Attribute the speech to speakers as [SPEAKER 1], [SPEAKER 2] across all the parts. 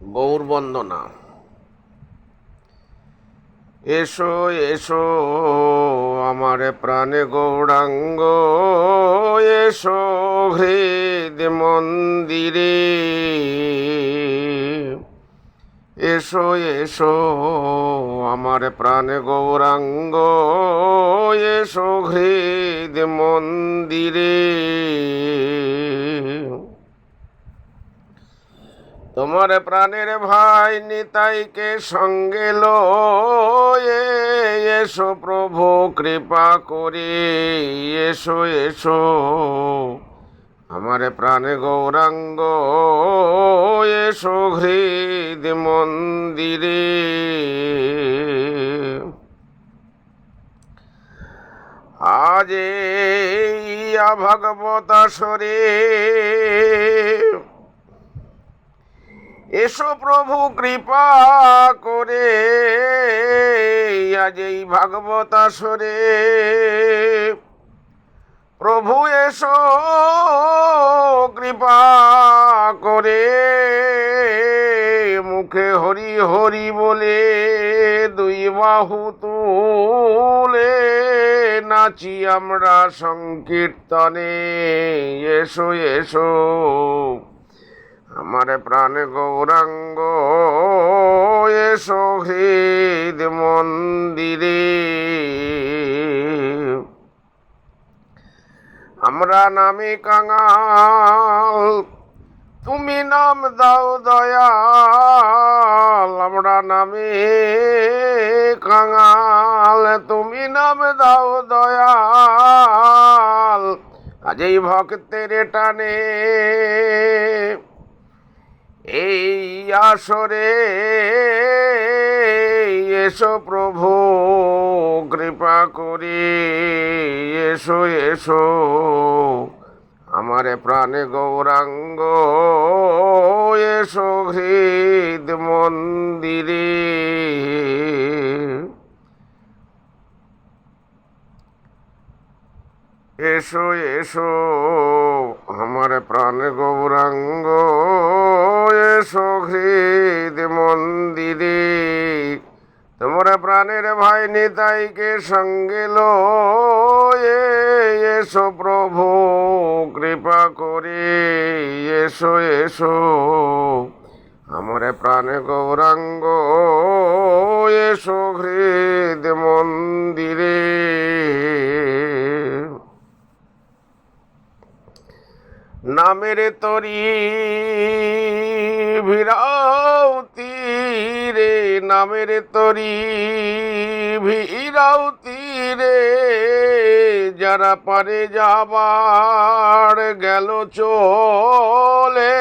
[SPEAKER 1] গৌর বন্দনা। এসো এসো আমার প্রাণে গৌরাঙ্গ, এসো হৃদ মন্দিরে। এসো এসো আমার প্রাণে গৌরাঙ্গ, এসো হৃদ মন্দিরে। তোমার প্রাণের ভাই নিতাইকে সঙ্গে লয়ে এসো প্রভু কৃপা করে। এসো এসো আমার প্রাণে গৌরাঙ্গ, এসো হৃদ মন্দিরে। আজ ইয়া ভগবত আসরে এসো প্রভু কৃপা করে। আজ এই ভাগবত আসরে প্রভু এসো কৃপা করে। মুখে হরি হরি বলে দুই বাহু তুলে নাচি আমরা সংকীর্তনে। এসো এসো আমার প্রাণ গৌরাঙ্গ, এসো হৃদ মন্দিরে। আমরা নামে কাঙাল, তুমি নাম দাও দয়াল। আমরা নামে কাঙাল, তুমি নাম দাও দয়াল। আজ এই ভক্তের টানে এই আসরে এসো প্রভু কৃপা করে। এসো এসো আমার প্রাণে গৌরাঙ্গ, এসো হৃদ মন্দিরে। এসো এসো আমার প্রাণ গৌরাঙ্গ, এসো হৃদ মন্দিরে। তোমার প্রাণের ভাই নিতাইকে সঙ্গে লয়ে এসো প্রভু কৃপা করে। এসো এসো আমার প্রাণ গৌরাঙ্গ, এসো হৃদ মন্দিরে। নামের তরি ভিড়াউতি রে, নামের তরি ভিড়াউতি রে। যারা পারে যাবার গেল চলে,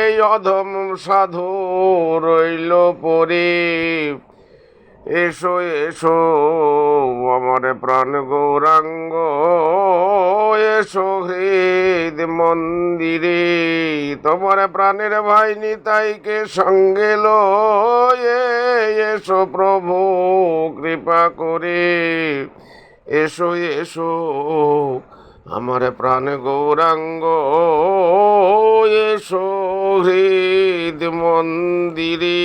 [SPEAKER 1] এই অধম সাধু রইল পরে। এসো এসো আমার প্রাণ গৌরাঙ্গ, এসো হৃদ মন্দিরে। তোমার প্রাণের ভাই নিতাইকে সঙ্গে লয়ে এসো প্রভু কৃপা করে। এসো এসো আমার প্রাণ গৌরাঙ্গ, এসো হৃদ মন্দিরে।